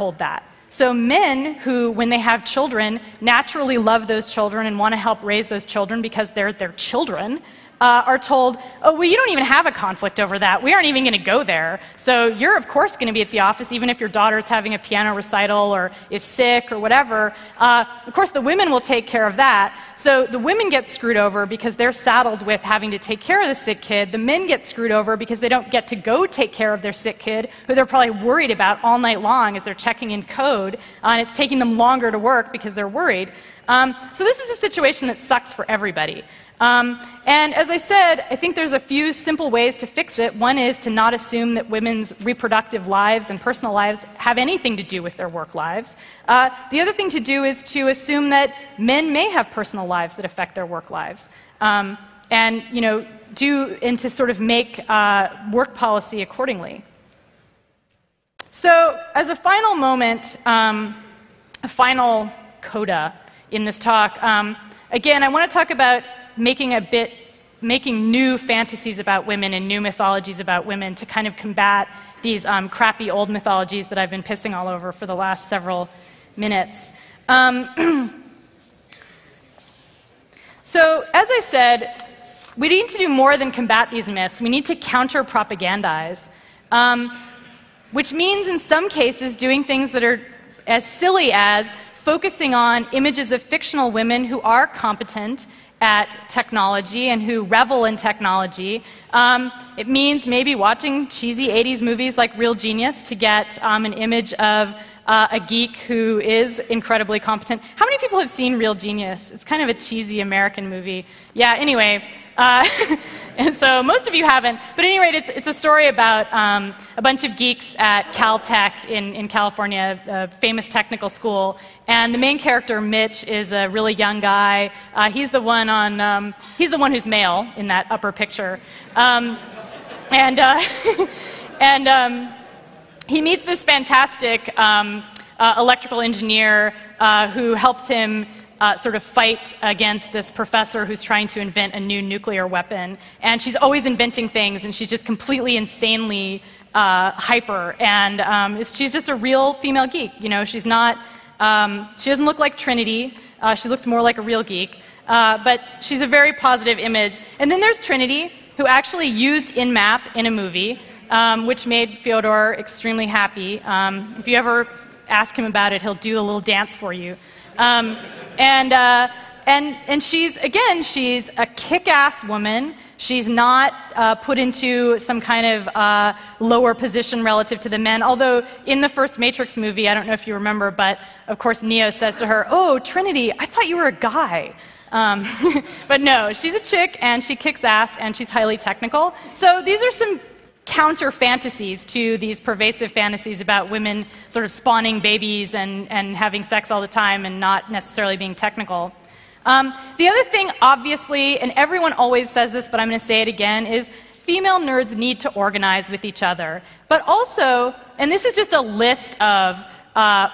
told that. So men who, when they have children, naturally love those children and want to help raise those children because they're their children, are told, oh, well, you don't even have a conflict over that. We aren't even going to go there. So you're, of course, going to be at the office, even if your daughter's having a piano recital or is sick or whatever. Of course, the women will take care of that. So the women get screwed over because they're saddled with having to take care of the sick kid. The men get screwed over because they don't get to go take care of their sick kid, who they're probably worried about all night long as they're checking in code, and it's taking them longer to work because they're worried. So this is a situation that sucks for everybody. And as I said, I think there's a few simple ways to fix it. One is to not assume that women's reproductive lives and personal lives have anything to do with their work lives. The other thing to do is to assume that men may have personal lives that affect their work lives. And to sort of make work policy accordingly. So as a final moment, a final coda in this talk, again, I want to talk about making new fantasies about women and new mythologies about women to kind of combat these crappy old mythologies that I've been pissing all over for the last several minutes. So, as I said, we need to do more than combat these myths. We need to counter-propagandize, which means in some cases doing things that are as silly as focusing on images of fictional women who are competent at technology and who revel in technology. It means maybe watching cheesy 80s movies like Real Genius to get an image of a geek who is incredibly competent. How many people have seen Real Genius? It's kind of a cheesy American movie. Yeah, anyway. And so most of you haven't. But at any rate, it's a story about a bunch of geeks at Caltech in California, a famous technical school. And the main character, Mitch, is a really young guy. He's the one who's male in that upper picture. He meets this fantastic electrical engineer who helps him sort of fight against this professor who's trying to invent a new nuclear weapon. And she's always inventing things, and she's just completely insanely hyper. And she's just a real female geek. You know, she's not. She doesn't look like Trinity. She looks more like a real geek. But she's a very positive image. And then there's Trinity, who actually used InMap in a movie, which made Fyodor extremely happy. If you ever ask him about it, he'll do a little dance for you. And she's, again, she's a kick-ass woman. She's not put into some kind of lower position relative to the men, although in the first Matrix movie, I don't know if you remember, but of course Neo says to her, "Oh, Trinity, I thought you were a guy." But no, she's a chick, and she kicks ass, and she's highly technical. So these are some counter-fantasies to these pervasive fantasies about women sort of spawning babies and having sex all the time and not necessarily being technical. The other thing, obviously, and everyone always says this, but I'm going to say it again, is female nerds need to organize with each other. But also, and this is just a list of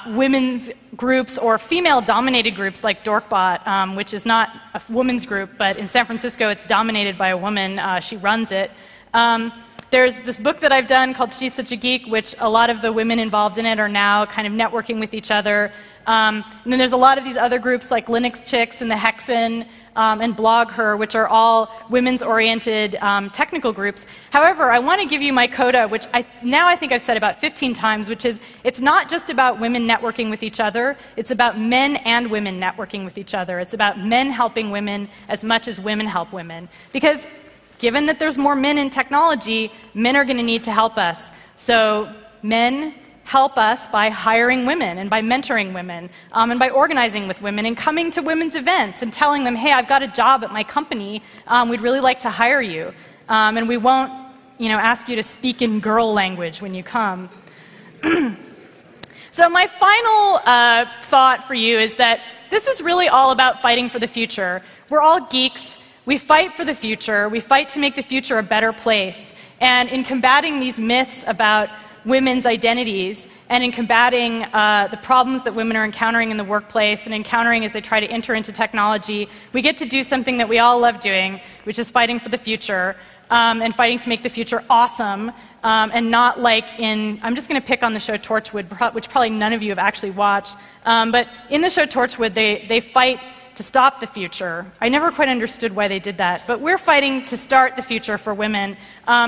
women's groups or female-dominated groups like Dorkbot, which is not a women's group, but in San Francisco it's dominated by a woman. She runs it. There's this book that I've done called She's Such a Geek, which a lot of the women involved in it are now kind of networking with each other. And then there's a lot of these other groups like Linux Chicks and the Hexen and BlogHer, which are all women's-oriented technical groups. However, I want to give you my coda, which I think I've said about 15 times, which is it's not just about women networking with each other. It's about men and women networking with each other. It's about men helping women as much as women help women. Because given that there's more men in technology, men are going to need to help us. So men help us by hiring women and by mentoring women and by organizing with women and coming to women's events and telling them, hey, I've got a job at my company. We'd really like to hire you. And we won't ask you to speak in girl language when you come. So my final thought for you is that this is really all about fighting for the future. We're all geeks. We fight for the future. We fight to make the future a better place. And in combating these myths about women's identities and in combating the problems that women are encountering in the workplace and encountering as they try to enter into technology, we get to do something that we all love doing, which is fighting for the future. and fighting to make the future awesome, and not like in, I'm just going to pick on the show Torchwood, which probably none of you have actually watched, but in the show Torchwood, they fight to stop the future. I never quite understood why they did that, but we're fighting to start the future for women.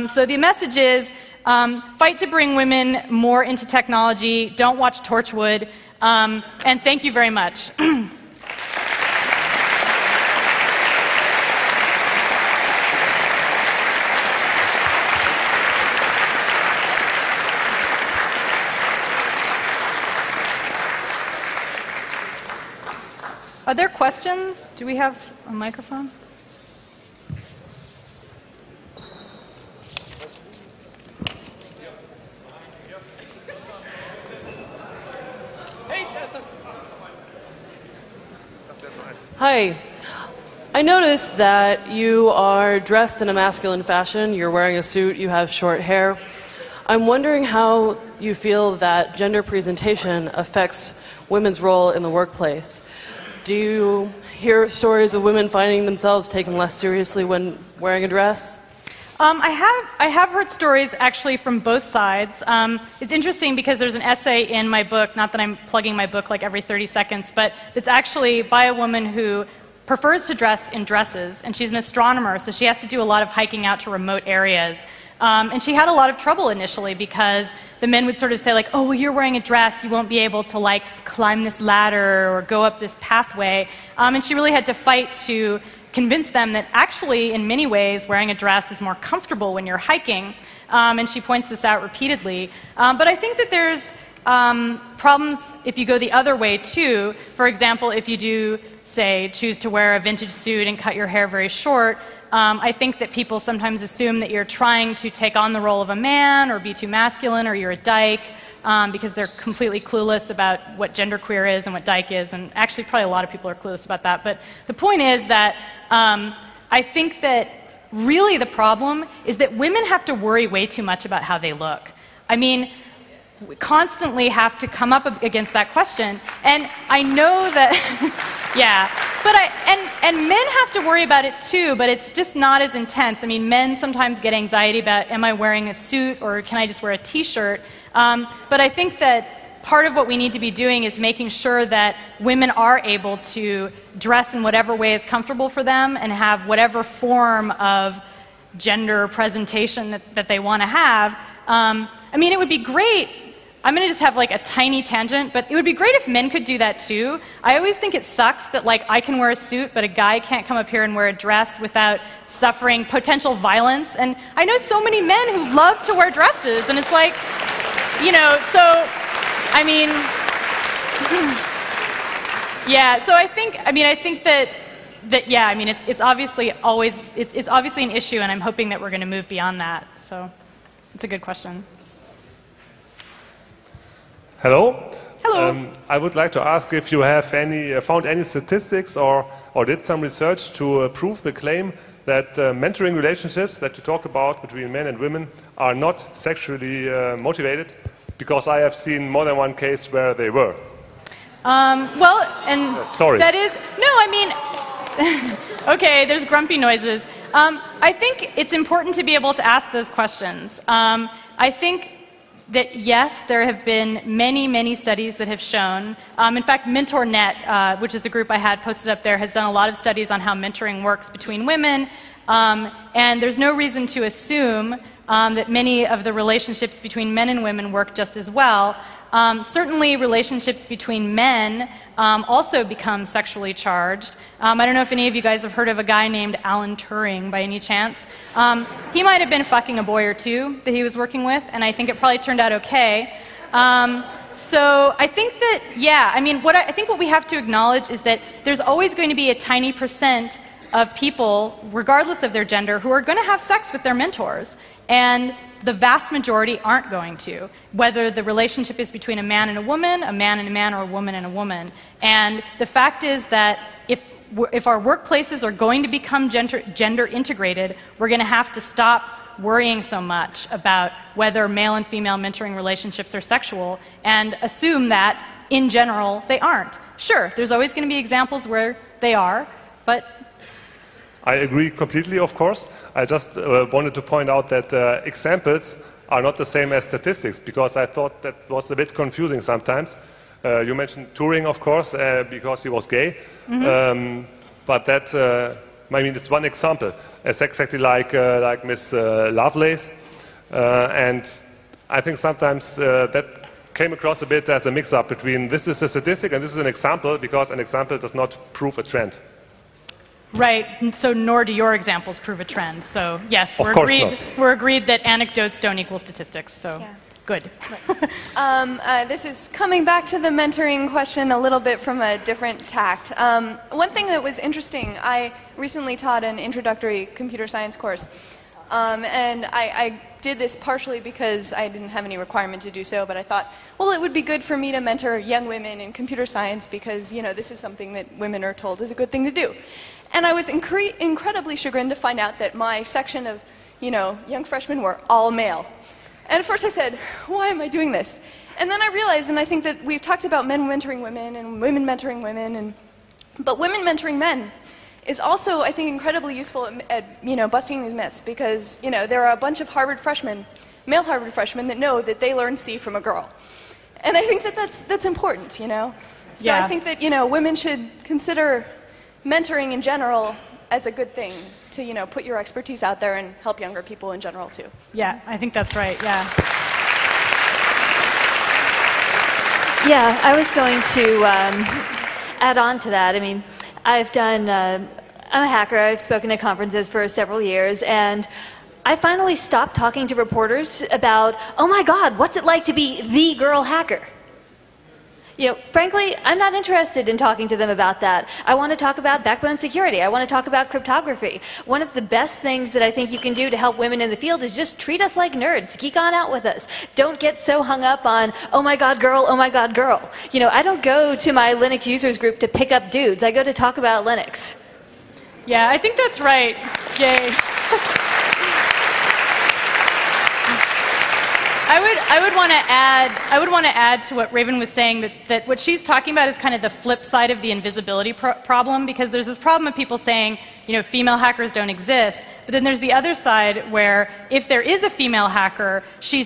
So the message is, fight to bring women more into technology, don't watch Torchwood, and thank you very much. Are there questions? Do we have a microphone? Hi. I noticed that you are dressed in a masculine fashion. You're wearing a suit. You have short hair. I'm wondering how you feel that gender presentation affects women's role in the workplace. Do you hear stories of women finding themselves taken less seriously when wearing a dress? I have heard stories actually from both sides. It's interesting because there's an essay in my book, not that I'm plugging my book like every 30 seconds, but it's actually by a woman who prefers to dress in dresses, and she's an astronomer, so she has to do a lot of hiking out to remote areas. And she had a lot of trouble initially because the men would sort of say like, oh, well, you're wearing a dress, you won't be able to like climb this ladder or go up this pathway. And she really had to fight to convince them that actually, in many ways, wearing a dress is more comfortable when you're hiking. And she points this out repeatedly. But I think that there's problems if you go the other way too. For example, if you do, say, choose to wear a vintage suit and cut your hair very short, I think that people sometimes assume that you're trying to take on the role of a man or be too masculine or you're a dyke because they're completely clueless about what genderqueer is and what dyke is, and actually probably a lot of people are clueless about that. But the point is that I think that really the problem is that women have to worry way too much about how they look. I mean, we constantly have to come up against that question, and I know that, yeah, but and men have to worry about it too, but it's just not as intense. I mean, men sometimes get anxiety about, am I wearing a suit or can I just wear a t-shirt? But I think that part of what we need to be doing is making sure that women are able to dress in whatever way is comfortable for them and have whatever form of gender presentation that they want to have. I mean, it would be great. I'm going to just have like a tiny tangent, but it would be great if men could do that too. I always think it sucks that like I can wear a suit, but a guy can't come up here and wear a dress without suffering potential violence. And I know so many men who love to wear dresses, and it's like, you know, so, I mean, yeah, so I think that yeah, I mean, it's obviously always, it's obviously an issue, and I'm hoping that we're going to move beyond that. So it's a good question. Hello. Hello. I would like to ask if you have found any statistics or did some research to prove the claim that mentoring relationships that you talk about between men and women are not sexually motivated, because I have seen more than one case where they were. Well, and sorry. That is, no, I mean, okay, there's grumpy noises. I think it's important to be able to ask those questions. I think that yes, there have been many, many studies that have shown, in fact, MentorNet, which is a group I had posted up there, has done a lot of studies on how mentoring works between women, and there's no reason to assume that many of the relationships between men and women work just as well. Certainly relationships between men also become sexually charged. I don't know if any of you guys have heard of a guy named Alan Turing by any chance. He might have been fucking a boy or two that he was working with, and I think it probably turned out okay. So I think that, yeah, I mean, I think what we have to acknowledge is that there's always going to be a tiny % of people, regardless of their gender, who are going to have sex with their mentors. And the vast majority aren't going to, whether the relationship is between a man and a man, or a woman and a woman. And the fact is that if our workplaces are going to become gender integrated, we're going to have to stop worrying so much about whether male and female mentoring relationships are sexual and assume that, in general, they aren't. Sure, there's always going to be examples where they are, but I agree completely, of course. I just wanted to point out that examples are not the same as statistics, because I thought that was a bit confusing sometimes. You mentioned Turing, of course, because he was gay. But that, I mean, it's one example. It's exactly like Miss Lovelace. And I think sometimes that came across a bit as a mix-up between this is a statistic and this is an example, because an example does not prove a trend. Right, and so nor do your examples prove a trend. So yes, we're agreed that anecdotes don't equal statistics, so yeah. Good. This is coming back to the mentoring question a little bit from a different tact. One thing that was interesting, I recently taught an introductory computer science course, and I did this partially because I didn't have any requirement to do so, but I thought, well, it would be good for me to mentor young women in computer science because, you know, this is something that women are told is a good thing to do. And I was incredibly chagrined to find out that my section of, you know, young freshmen were all male. And at first I said, why am I doing this? And then I realized, and I think that we've talked about men mentoring women and women mentoring women, but women mentoring men is also, I think, incredibly useful at you know, busting these myths, because, you know, there are a bunch of Harvard freshmen, male Harvard freshmen, that know that they learned C from a girl. And I think that that's important, you know? So yeah. I think that, you know, women should consider mentoring in general as a good thing to, you know, put your expertise out there and help younger people in general too. Yeah, I think that's right, yeah. Yeah, I was going to add on to that. I mean, I've done, I'm a hacker, I've spoken at conferences for several years, and I finally stopped talking to reporters about, oh my God, what's it like to be the girl hacker? You know, frankly, I'm not interested in talking to them about that. I want to talk about backbone security. I want to talk about cryptography. One of the best things that I think you can do to help women in the field is just treat us like nerds. Geek on out with us. Don't get so hung up on, oh my God, girl, oh my God, girl. You know, I don't go to my Linux users group to pick up dudes. I go to talk about Linux. Yeah, I think that's right. Yay. I would want to add to what Raven was saying that what she's talking about is kind of the flip side of the invisibility problem, because there's this problem of people saying, you know, female hackers don't exist, but then there's the other side where if there is a female hacker, she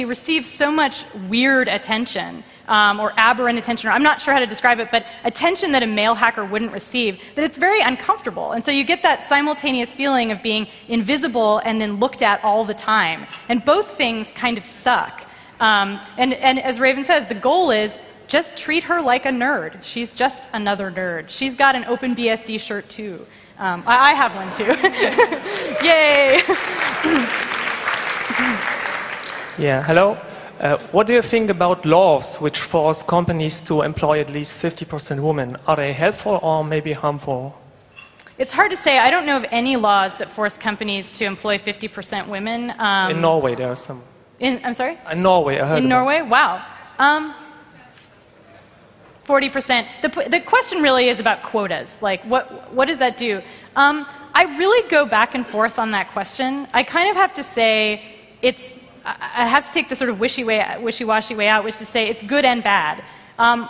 receives so much weird attention. Or aberrant attention, or I'm not sure how to describe it, but attention that a male hacker wouldn't receive, that it's very uncomfortable. And so you get that simultaneous feeling of being invisible and then looked at all the time. And both things kind of suck. And as Raven says, the goal is just treat her like a nerd. She's just another nerd. She's got an OpenBSD shirt too. I have one too. Yay! Yeah, hello. What do you think about laws which force companies to employ at least 50% women? Are they helpful or maybe harmful? It's hard to say. I don't know of any laws that force companies to employ 50% women. In Norway, there are some. I'm sorry? In Norway, I heard. In Norway? Wow. 40%. The question really is about quotas. Like, what does that do? I really go back and forth on that question. I kind of have to say I have to take the sort of wishy-washy way out, which is to say it's good and bad.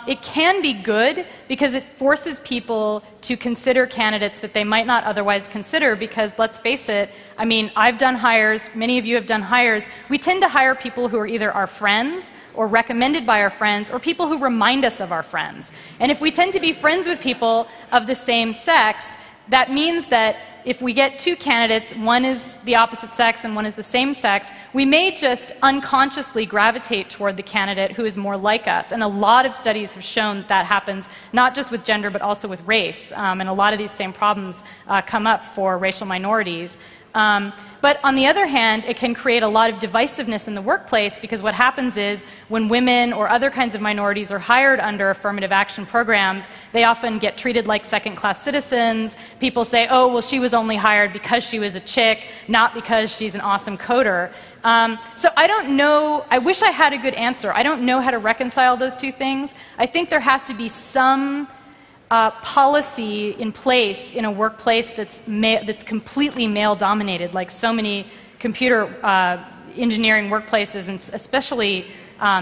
It can be good because it forces people to consider candidates that they might not otherwise consider, because let's face it, I mean, I've done hires, many of you have done hires. We tend to hire people who are either our friends or recommended by our friends, or people who remind us of our friends. And if we tend to be friends with people of the same sex, that means that if we get two candidates, one is the opposite sex and one is the same sex, we may just unconsciously gravitate toward the candidate who is more like us. And a lot of studies have shown that happens not just with gender but also with race. And a lot of these same problems come up for racial minorities. But on the other hand, it can create a lot of divisiveness in the workplace, because what happens is when women or other kinds of minorities are hired under affirmative action programs, they often get treated like second-class citizens. People say, oh, well, she was only hired because she was a chick, not because she's an awesome coder. So I don't know. I wish I had a good answer. I don't know how to reconcile those two things. I think there has to be some policy in place in a workplace that's completely male-dominated, like so many computer engineering workplaces, and especially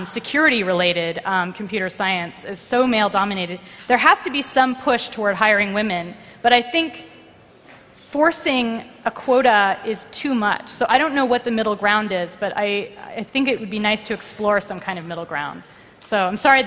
security-related computer science is so male-dominated. There has to be some push toward hiring women, but I think forcing a quota is too much. So I don't know what the middle ground is, but I think it would be nice to explore some kind of middle ground. So I'm sorry that